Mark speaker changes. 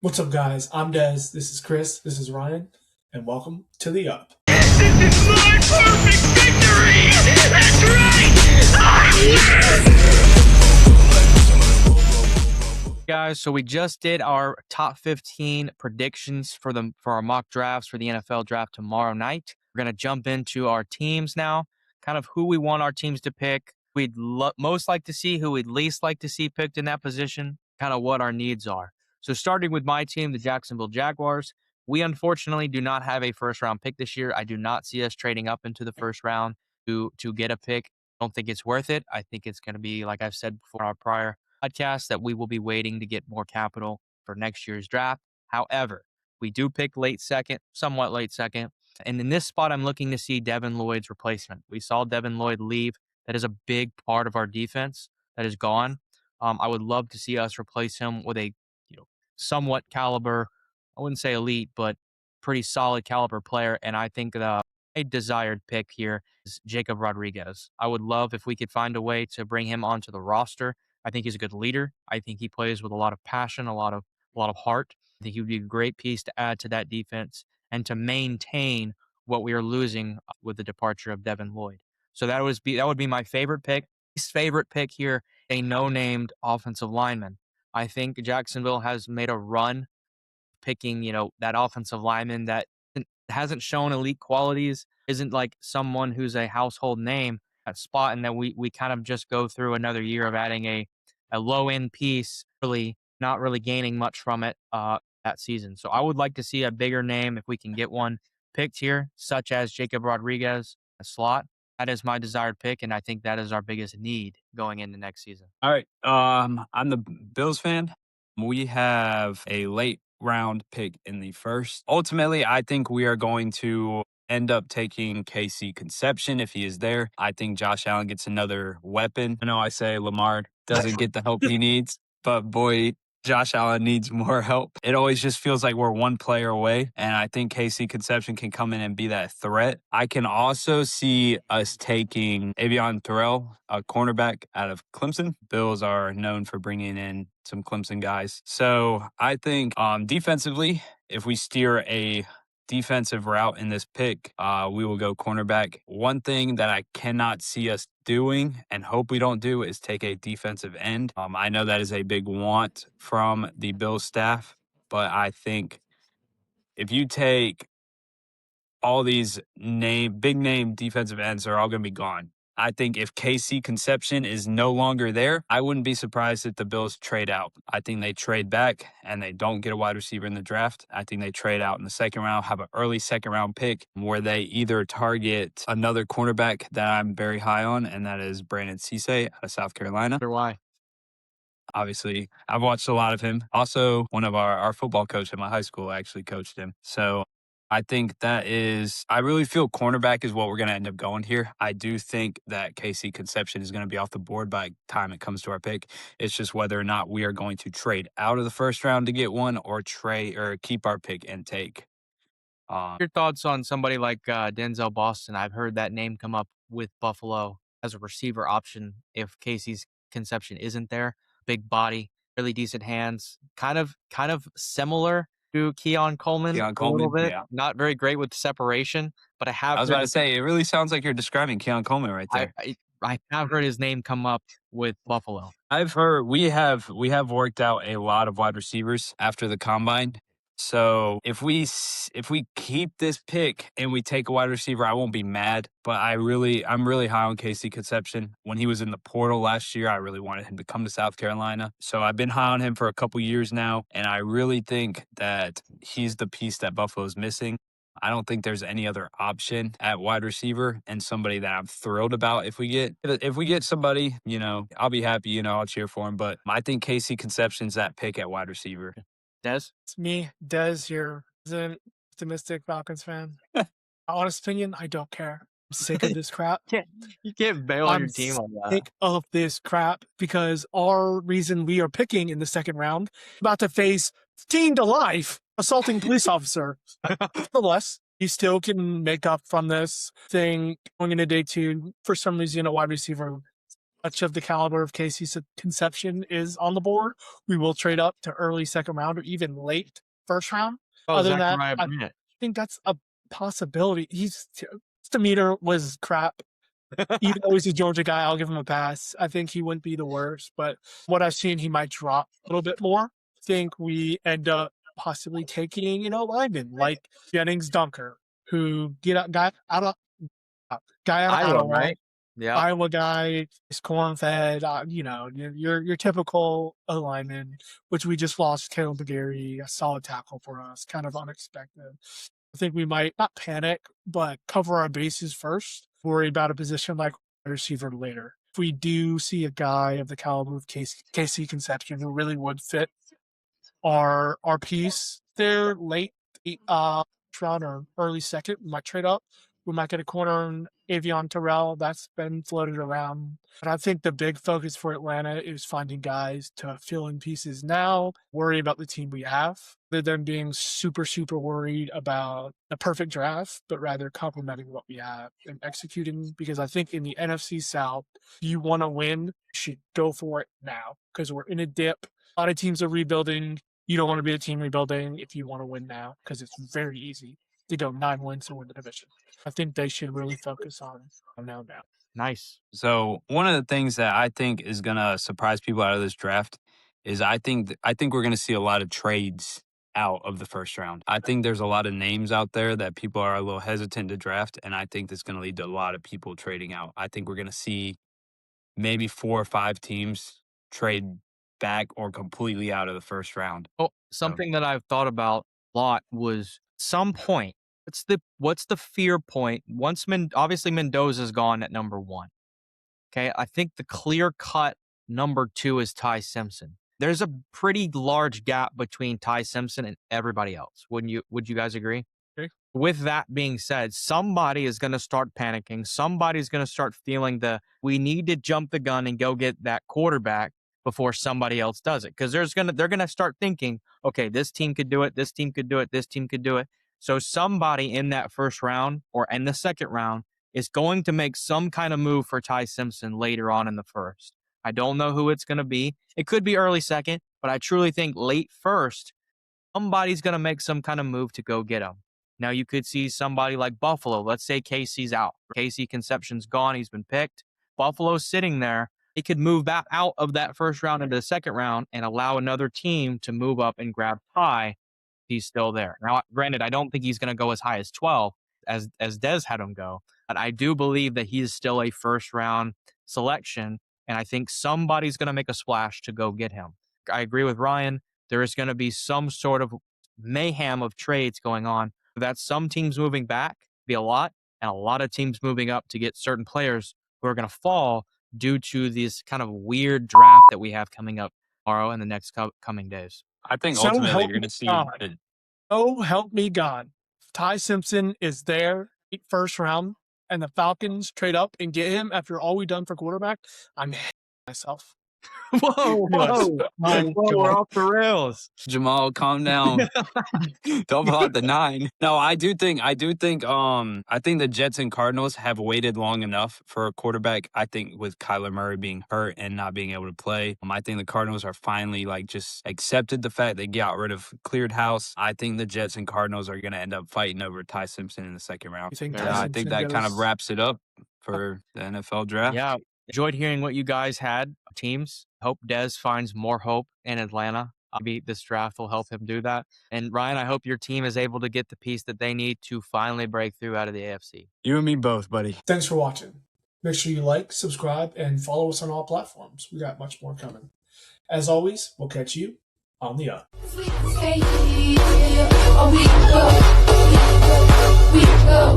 Speaker 1: What's up, guys? I'm Des. This is Chris. This is Ryan. And welcome to The Up.
Speaker 2: This is my perfect victory! That's right!
Speaker 3: Guys, so we just did our top 15 predictions for our mock drafts for the NFL draft tomorrow night. We're going to jump into our teams now, kind of who we want our teams to pick, we'd most like to see, who we'd least like to see picked in that position, kind of what our needs are. So starting with my team, the Jacksonville Jaguars, we unfortunately do not have a first round pick this year. I do not see us trading up into the first round to get a pick. I don't think it's worth it. I think it's going to be, like I've said before, our prior podcast, that we will be waiting to get more capital for next year's draft. However, we do pick late second, somewhat late second. And in this spot, I'm looking to see Devin Lloyd's replacement. We saw Devin Lloyd leave. That is a big part of our defense that is gone. I would love to see us replace him with a somewhat caliber, I wouldn't say elite, but pretty solid caliber player. And I think a desired pick here is Jacob Rodriguez. I would love if we could find a way to bring him onto the roster. I think he's a good leader. I think he plays with a lot of passion, a lot of heart. I think he would be a great piece to add to that defense and to maintain what we are losing with the departure of Devin Lloyd. So that would be my favorite pick. His favorite pick here, a no-named offensive lineman. I think Jacksonville has made a run picking, that offensive lineman that hasn't shown elite qualities, isn't like someone who's a household name at spot, and then we kind of just go through another year of adding a low end piece, really not really gaining much from it that season. So I would like to see a bigger name if we can get one picked here, such as Jacob Rodriguez, a slot. That is my desired pick, and I think that is our biggest need going into next season.
Speaker 4: All right. I'm the Bills fan. We have a late round pick in the first. Ultimately, I think we are going to end up taking KC Conception if he is there. I think Josh Allen gets another weapon. I know I say Lamar doesn't get the help he needs, but boy, Josh Allen needs more help. It always just feels like we're one player away, and I think KC Conception can come in and be that threat. I can also see us taking Avion Terrell, a cornerback out of Clemson. Bills are known for bringing in some Clemson guys. So I think defensively, if we steer a defensive route in this pick, we will go cornerback. One thing that I cannot see us doing and hope we don't do is take a defensive end. I know that is a big want from the Bills staff, but I think if you take all these big name defensive ends are all going to be gone. I think if KC Conception is no longer there, I wouldn't be surprised if the Bills trade out. I think they trade back and they don't get a wide receiver in the draft. I think they trade out in the second round, have an early second round pick where they either target another cornerback that I'm very high on, and that is Brandon Cisse out of South Carolina.
Speaker 3: Why?
Speaker 4: Obviously, I've watched a lot of him. Also, one of our football coach at my high school actually coached him. So I think I really feel cornerback is what we're going to end up going here. I do think that KC Conception is going to be off the board by the time it comes to our pick. It's just whether or not we are going to trade out of the first round to get one or keep our pick and take.
Speaker 3: Your thoughts on somebody like Denzel Boston? I've heard that name come up with Buffalo as a receiver option if Casey's Conception isn't there. Big body, really decent hands, kind of similar to Keon Coleman a little bit.
Speaker 4: Yeah.
Speaker 3: Not very great with separation, but I
Speaker 4: was about to say, it really sounds like you're describing Keon Coleman right there.
Speaker 3: I have heard his name come up with Buffalo.
Speaker 4: I've heard we have worked out a lot of wide receivers after the combine. So if we keep this pick and we take a wide receiver, I won't be mad. But I'm really high on KC Conception. When he was in the portal last year, I really wanted him to come to South Carolina. So I've been high on him for a couple years now, and I really think that he's the piece that Buffalo's missing. I don't think there's any other option at wide receiver and somebody that I'm thrilled about if we get somebody, I'll be happy, I'll cheer for him. But I think KC Conception's that pick at wide receiver.
Speaker 3: Des?
Speaker 1: It's me, Des, your optimistic Falcons fan. My honest opinion, I don't care. I'm sick of this crap.
Speaker 3: You can't bail on your team on that.
Speaker 1: I'm sick of this crap because our reason we are picking in the second round about to face teen to life assaulting police officer. Nonetheless, he still can make up from this thing going into day two. For some reason, a wide receiver much of the caliber of Casey's Conception is on the board, we will trade up to early second round or even late first round.
Speaker 3: Oh,
Speaker 1: Other than that,
Speaker 3: Zachariah
Speaker 1: I
Speaker 3: Bennett.
Speaker 1: think that's a possibility. His demeanor was crap. Even though he's a Georgia guy, I'll give him a pass. I think he wouldn't be the worst, but what I've seen, he might drop a little bit more. I think we end up possibly taking, linemen like Jennings Dunker, who got out of
Speaker 3: Iowa,
Speaker 1: Iowa,
Speaker 3: right? Yeah.
Speaker 1: Iowa guy, is corn fed, your typical lineman, which we just lost Caleb McGarry, a solid tackle for us, kind of unexpected. I think we might not panic, but cover our bases first, worry about a position like receiver later. If we do see a guy of the caliber of KC Conception who really would fit our piece there late round or early second, we might trade up. We might get a corner in Avion Terrell. That's been floated around. But I think the big focus for Atlanta is finding guys to fill in pieces now, worry about the team we have, rather than being super, super worried about the perfect draft, but rather complementing what we have and executing. Because I think in the NFC South, you want to win, you should go for it now because we're in a dip. A lot of teams are rebuilding. You don't want to be a team rebuilding if you want to win now because it's very easy to go 9 wins to win the division. I think they should really focus on now.
Speaker 3: Nice.
Speaker 4: So one of the things that I think is gonna surprise people out of this draft is I think we're gonna see a lot of trades out of the first round. I think there's a lot of names out there that people are a little hesitant to draft, and I think that's gonna lead to a lot of people trading out. I think we're gonna see maybe 4 or 5 teams trade back or completely out of the first round.
Speaker 3: Oh, something that I've thought about a lot was some point. What's the fear point? Once obviously Mendoza's gone at number 1. Okay, I think the clear cut number 2 is Ty Simpson. There's a pretty large gap between Ty Simpson and everybody else. Would you guys agree?
Speaker 1: Okay.
Speaker 3: With that being said, somebody is going to start panicking. Somebody's going to start feeling we need to jump the gun and go get that quarterback before somebody else does it. Because they're going to start thinking, okay, this team could do it, this team could do it, this team could do it. So somebody in that first round or in the second round is going to make some kind of move for Ty Simpson later on in the first. I don't know who it's going to be. It could be early second, but I truly think late first, somebody's going to make some kind of move to go get him. Now, you could see somebody like Buffalo. Let's say Casey's out. Casey Conception's gone. He's been picked. Buffalo's sitting there. He could move back out of that first round into the second round and allow another team to move up and grab Ty. He's still there. Now, granted, I don't think he's going to go as high as 12 as Dez had him go, but I do believe that he is still a first round selection, and I think somebody's going to make a splash to go get him. I agree with Ryan. There is going to be some sort of mayhem of trades going on. That's some teams moving back, be a lot, and a lot of teams moving up to get certain players who are going to fall due to this kind of weird draft that we have coming up tomorrow and the next coming days.
Speaker 4: I think
Speaker 1: So
Speaker 4: ultimately
Speaker 1: help
Speaker 4: you're going
Speaker 1: me
Speaker 4: to see
Speaker 1: God. Oh, help me God. If Ty Simpson is there, first round, and the Falcons trade up and get him after all we've done for quarterback, I'm myself.
Speaker 3: Whoa,
Speaker 1: Yes. My
Speaker 3: we're
Speaker 1: God.
Speaker 3: off the rails.
Speaker 4: Jamal, calm down. Don't pull out the 9. No, I think the Jets and Cardinals have waited long enough for a quarterback. I think with Kyler Murray being hurt and not being able to play, I think the Cardinals are finally just accepted the fact they got rid of cleared house. I think the Jets and Cardinals are going to end up fighting over Ty Simpson in the second round.
Speaker 1: You think
Speaker 4: And
Speaker 1: Ty
Speaker 4: I think
Speaker 1: Simpson
Speaker 4: that kind of
Speaker 1: goes-
Speaker 4: wraps it up for the NFL draft.
Speaker 3: Yeah. Enjoyed hearing what you guys had, teams. Hope Dez finds more hope in Atlanta. Maybe this draft will help him do that. And Ryan, I hope your team is able to get the piece that they need to finally break through out of the AFC.
Speaker 4: You and me both, buddy.
Speaker 1: Thanks for watching. Make sure you like, subscribe, and follow us on all platforms. We got much more coming. As always, we'll catch you on the up.
Speaker 5: We go.